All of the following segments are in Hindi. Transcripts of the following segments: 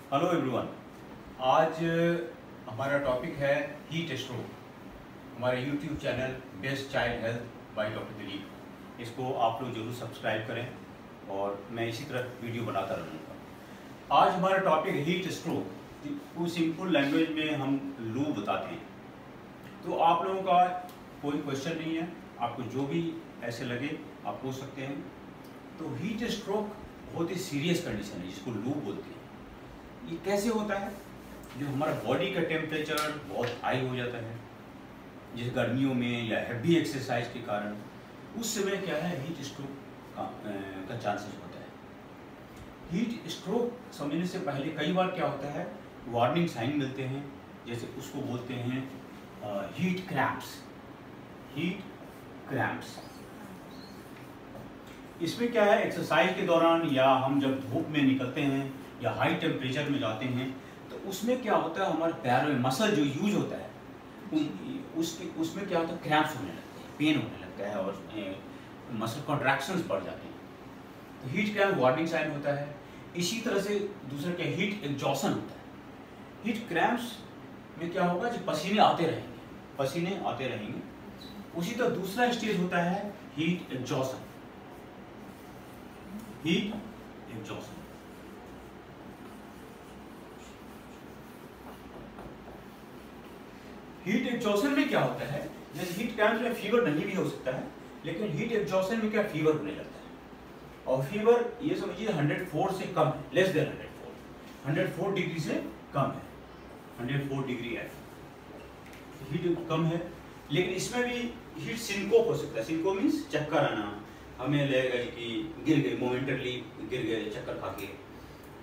Hello everyone. आज हमारा टॉपिक है हीट स्ट्रोक। हमारे YouTube channel best child health by doctor Dilip, इसको आप लोग जरूर सब्सक्राइब करें और मैं इसी तरह वीडियो बनाता रहूँगा। आज हमारा टॉपिक है हीट स्ट्रोक। कुछ सिंपल लैंग्वेज में हम लू बताते हैं। तो आप लोगों का कोई क्वेश्चन नहीं है, आपको जो भी ऐसे लगे आप पूछ सकते हैं। तो हीट स्ट्रोक बहुत ही सीरियस कंडीशन है जिसको लू बोलते हैं। ये कैसे होता है? जो हमारा बॉडी का टेम्परेचर बहुत हाई हो जाता है, जैसे गर्मियों में या हैवी एक्सरसाइज के कारण, उस समय क्या है हीट स्ट्रोक का चांसेस होता है। हीट स्ट्रोक समझने से पहले कई बार क्या होता है, वार्निंग साइन मिलते हैं, जैसे उसको बोलते हैं हीट क्रैम्प्स। हीट क्रैम्प्स इसमें क्या है, एक्सरसाइज के दौरान या हम जब धूप में निकलते हैं या हाई टेम्परेचर में जाते हैं तो उसमें क्या होता है, हमारे पैरों में मसल जो यूज होता है उसमें क्या होता है, क्रैम्प्स होने लगते हैं, पेन होने लगता है और मसल कॉन्ट्रैक्शंस बढ़ जाते हैं। तो हीट क्रैम्प वार्निंग साइन होता है। इसी तरह से दूसरा क्या, हीट एग्जॉशन होता है। हीट क्रैम्प्स में क्या होगा, जो पसीने आते रहेंगे। उसी तरह दूसरा स्टेज होता है heat exhaustion. Heat exhaustion heat exhaustion में क्या होता है, जैसे हीट क्रैम्प्स में फीवर नहीं भी हो सकता है, लेकिन हीट एग्जॉशन में क्या फीवर होने लगता है। और फीवर ये समझिए 104 से कम है, लेस देन 104 डिग्री से कम है, 104 डिग्री है, हीट कम है। लेकिन इसमें भी हीट सिंकोप हो सकता है। सिंकोप मीन्स चक्कर आना, हमें लगेगा कि गिर गए, मोमेंटली गिर गए चक्कर खा के,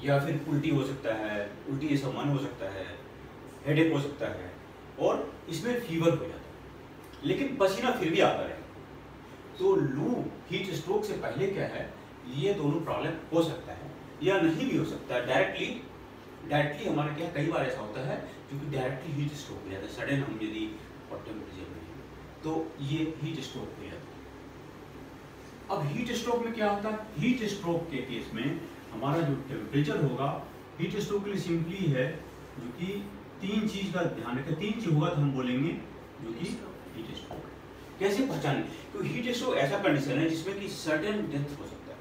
या फिर उल्टी हो सकता है, उल्टी जैसा मन हो सकता है, हेडेक हो सकता है, और इसमें फीवर हो जाता है, लेकिन पसीना फिर भी आता है। तो लू हीट स्ट्रोक से पहले क्या है, ये दोनों प्रॉब्लम हो सकता है या नहीं भी हो सकता है। डायरेक्टली हमारा क्या, कई बार ऐसा होता है क्योंकि डायरेक्टली हीट स्ट्रोक हो जाता है। सडन हम यदि हॉट टेम्परेचर में तो ये हीट स्ट्रोक हो जाता है। अब हीट स्ट्रोक में क्या होता है, हीट स्ट्रोक के केस में हमारा जो टेम्परेचर होगा, हीट स्ट्रोक के लिए सिंपली है जो कि तीन चीज का ध्यान रखें। तीन चीज होगा तो हम बोलेंगे जो कि हीट स्ट्रोक है। कैसे पहचानें? क्योंकि हीट स्ट्रोक ऐसा कंडीशन है जिसमें कि सडन डेथ हो सकता है।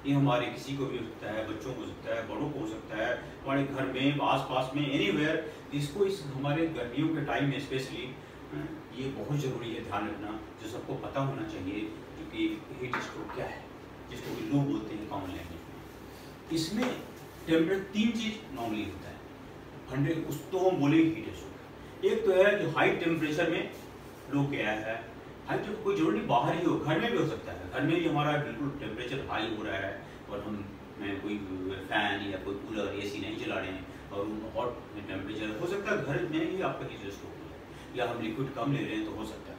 ये हमारे किसी को भी हो सकता है, बच्चों को हो सकता है, बड़ों को हो सकता है, हमारे घर में आसपास में एनीवेयर। इसको इस हमारे गर्मियों के टाइम में स्पेशली ये बहुत जरूरी है ध्यान रखना, जो सबको पता होना चाहिए जो कि हीट स्ट्रोक क्या है, जिसको कि लू बोलते हैं कॉमन लैंग्वेज में। इसमें टेम्परेचर तीन चीज नॉर्मली होता है 100, उस तो हम बोलेंगे हीट स्ट्रोक। एक तो है जो हाई टेम्परेचर में लो गया है। हाई तो कोई जरूरी नहीं बाहर ही हो, घर में भी हो सकता है। घर में भी हमारा बिल्कुल टेम्परेचर हाई हो रहा है और हम कोई फैन या कोई कूलर एसी नहीं चला रहे हैं और हॉट टेम्परेचर हो सकता है, घर में ही आपका हीट स्ट्रोक हो जाए, या हम लिक्विड कम ले रहे हैं तो हो सकता है।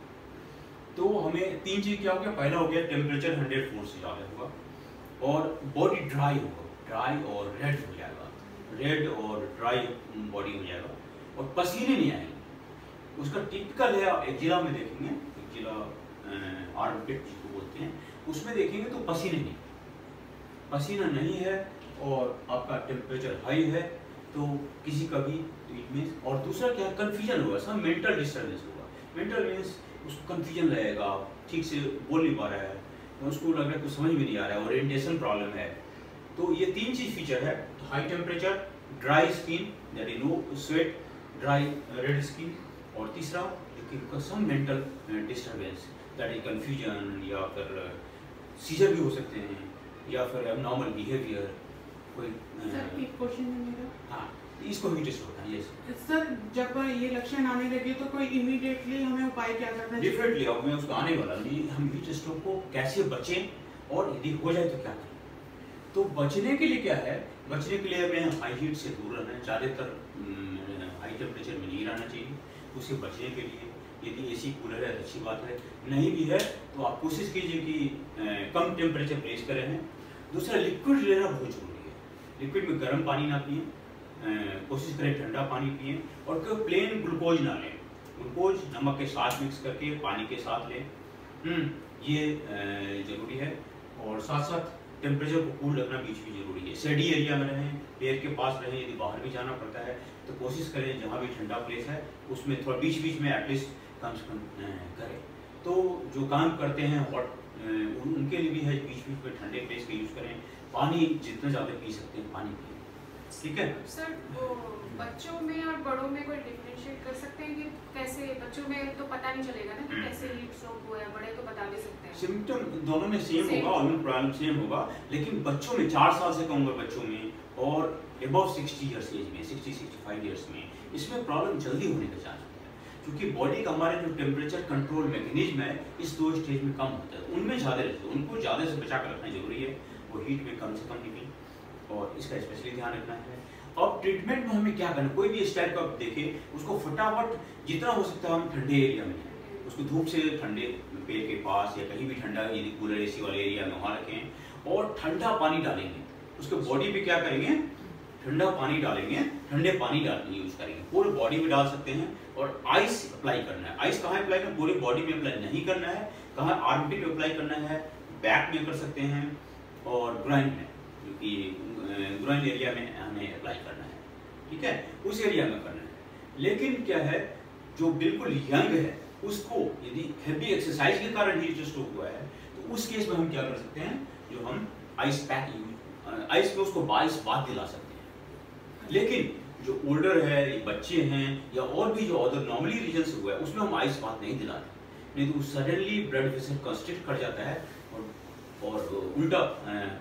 तो हमें तीन चीज क्या हो गया, पहला हो गया टेम्परेचर 104 से ज़्यादा होगा, और बॉडी ड्राई होगा, ड्राई और रेड हो जाएगा, रेड और ड्राई बॉडी हो जाएगा, और पसीने नहीं आएंगे। उसका टिपिकल है, एक्जिला में देखेंगे, एक्जिला आर्मपिट जिसको बोलते हैं, उसमें देखेंगे तो पसीना नहीं है और आपका टेम्परेचर हाई है, तो किसी का भी इट मीन्स। और दूसरा क्या है, कन्फ्यूजन होगा, सब मेंटल डिस्टर्बेंस होगा। मेंटल मीन्स उसको कन्फ्यूजन लगेगा, ठीक से बोल नहीं पा रहा है, उसको लग रहा है कुछ समझ में नहीं आ रहा है, ओरिएंटेशन प्रॉब्लम है। तो ये तीन चीज फीचर है, high temperature, dry skin that is no sweat, dry red skin, और तीसरा some mental disturbance that is confusion, या फिर सीजर भी हो सकते हैं, या फिर एबनॉर्मल बिहेवियर कोई। सर एक क्वेश्चन है मेरा। हाँ, इसको हीट स्ट्रोक है। यस सर, जब ये लक्षण आने लगे तो कोई इमीडिएटली हमें उपाय क्या करना चाहिए? डिफरेंटली अब मैं उसको आने वाला नहीं, हम हीट स्ट्रोक को कैसे बचें और यदि हो जाए तो क्या करें। तो बचने के लिए क्या है, बचने के लिए हमें हाई हीट से दूर रहना है, ज़्यादातर हाई टेम्परेचर में नहीं रहना चाहिए। उससे बचने के लिए यदि एसी कूलर है तो अच्छी बात है, नहीं भी है तो आप कोशिश कीजिए कि कम टेम्परेचर प्लेस करें हैं। दूसरा, लिक्विड लेना बहुत जरूरी है। लिक्विड में गर्म पानी ना पिए, कोशिश करें ठंडा पानी पिए, और कोई प्लेन ग्लूकोज ना लें। ग्लूकोज नमक के साथ मिक्स करके पानी के साथ लें, ये जरूरी है। और साथ साथ टेम्परेचर को कूल रखना बीच में जरूरी है। शेडी एरिया में रहें, पेड़ के पास रहें, यदि बाहर भी जाना पड़ता है तो कोशिश करें जहाँ भी ठंडा प्लेस है उसमें थोड़ा बीच बीच में एटलीस्ट कम से कम करें। तो जो काम करते हैं हॉट उनके लिए भी है, बीच बीच में ठंडे प्लेस का यूज़ करें। पानी जितना ज़्यादा पी सकते हैं पानी पिए, ठीक है। सर वो बच्चों में और बड़ों में कोई डिफरेंशिएट कर सकते हैं कि कैसे? बच्चों में तो पता नहीं चलेगा ना कि कैसे हीट स्ट्रोक हुआ है, बड़े तो बता भी सकते हैं। सिम्टम दोनों में सेम होगा, ऑलमोस्ट प्रॉब्लम सेम होगा, लेकिन बच्चों में 4 साल से कम उम्र बच्चों में और अबव 60 ईयर्स एज में 60-65 ईयर्स में इसमें प्रॉब्लम जल्दी होने का चांस होता है, क्योंकि बॉडी का हमारे जो टेम्परेचर कंट्रोल मैकेनिज्म है इस 2 स्टेज में कम होता है, उनमें ज़्यादा रहते हैं, उनको ज़्यादा से बचा कर रखना जरूरी है, वो हीट में कम से कम निकले और इसका स्पेशली ध्यान रखना है। अब ट्रीटमेंट में हमें क्या करना, कोई भी स्टाइल का देखें उसको फटाफट जितना हो सकता है हम ठंडे एरिया में उसको धूप से ठंडे पेड़ के पास या कहीं भी ठंडा यदि कूलर एसी वाले एरिया में वहाँ रखें और ठंडा पानी डालेंगे, उसके बॉडी पे क्या करेंगे, ठंडा पानी डालेंगे, ठंडे पानी डालने यूज करेंगे, पूरे बॉडी में डाल सकते हैं। और आइस अप्लाई करना है, आइस कहाँ अप्लाई करना, पूरे बॉडी में अप्लाई नहीं करना है, कहाँ आर्मपिट में अप्लाई करना है, बैक में कर सकते हैं और ग्राइन में, क्योंकि ग्राइन एरिया में हमें अप्लाई करना है, ठीक है, उस एरिया में करना है। लेकिन क्या है जो बिल्कुल यंग है उसको यदि हेवी एक्सरसाइज के कारण हीट स्ट्रोक हुआ है तो उस केस में हम क्या कर सकते हैं, जो हम आइस पैक आइस में उसको 22 बात दिला सकते हैं। लेकिन जो ओल्डर है, बच्चे हैं या और भी जो अदर नॉर्मली रीजन से हुआ है उसमें हम आइस बात नहीं दिलाते, नहीं तो सडनली ब्लड वेसल कंस्ट्रिक्ट कर जाता है और उल्टा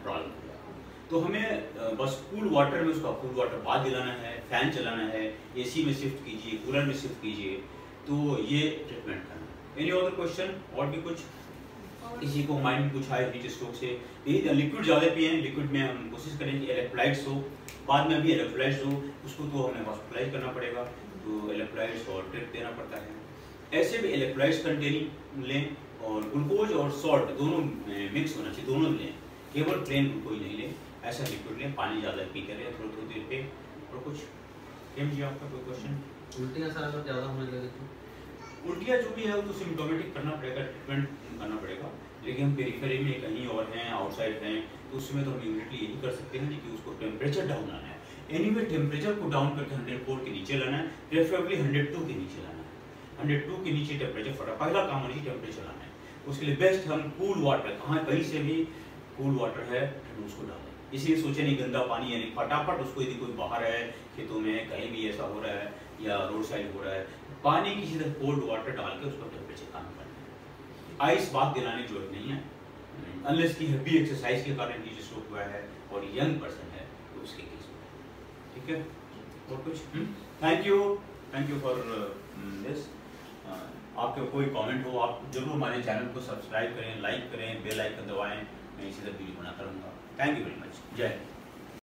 प्रॉब्लम हो जाता है। तो हमें बस कूल वाटर में उसका कूल वाटर बात दिलाना है, फैन चलाना है, एसी में शिफ्ट कीजिए, कूलर में शिफ्ट कीजिए, तो ये ट्रीटमेंट करना। एनी अदर क्वेश्चन और भी कुछ किसी को माइंड में कुछ आए हीट स्ट्रोक से? यही लिक्विड ज़्यादा पिए, लिक्विड में हम कोशिश करें कि इलेक्ट्रोलाइट्स हो, बाद में भी इलेक्ट्रोलाइट्स हो, उसको तो हमें हॉस्पिटलाइज करना पड़ेगा, तो इलेक्ट्रोलाइट्स और ड्रिप देना पड़ता है। ऐसे भी इलेक्ट्रोलाइट्स कंटेनिंग लें और ग्लूकोज और सॉल्ट दोनों मिक्स होना चाहिए, दोनों लें, केवल प्लेन ग्लूकोज नहीं लें, ऐसा लिक्विड लें, पानी ज़्यादा पीते रहें थोड़ी थोड़ी देर पे। और कुछ केम जी आपका कोई क्वेश्चन? उल्टियाँ सर अगर ज़्यादा होने लगे तो? उल्टियाँ जो भी है वो तो सिम्टोमेटिक करना पड़ेगा, ट्रीटमेंट करना पड़ेगा, लेकिन हम पेरिफेरी में कहीं और हैं, आउटसाइड हैं, तो उसमें तो हम इमीडिएटली यही कर सकते हैं कि उसको टेम्परेचर डाउन लाना है। एनीवे टेम्परेचर को डाउन करके 104 के नीचे लाना है, प्रेफरेबली 102 के नीचे लाना है। 102 के नीचे टेम्परेचर पहला काम होना चाहिए टेम्परेचर लाना है। उसके लिए बेस्ट हम कूल वाटर, कहाँ कहीं से भी कूल वाटर है उसको डालें। इसलिए सोचे नहीं गंदा पानी यानी फटाफट उसको, यदि कोई बाहर है खेतों में कहीं भी ऐसा हो रहा है या रोड साइड हो रहा है, पानी किसी तरह कोल्ड वाटर डाल के उसको टेम्परेचर कम करना है। आइस बात दिलाने की जरूरत नहीं है, अनलेस की हेवी एक्सरसाइज के कारण हीट स्ट्रोक हुआ है और यंग पर्सन है तो उसके केस में, ठीक है। और कुछ? Thank you for this. आपके कोई कमेंट हो आप जरूर हमारे चैनल को सब्सक्राइब करें, लाइक करें, बेल आइकन दबाएं, मैं इसी तरह वीडियो बनाता रहूँगा। Thank you very much. जय हिंद।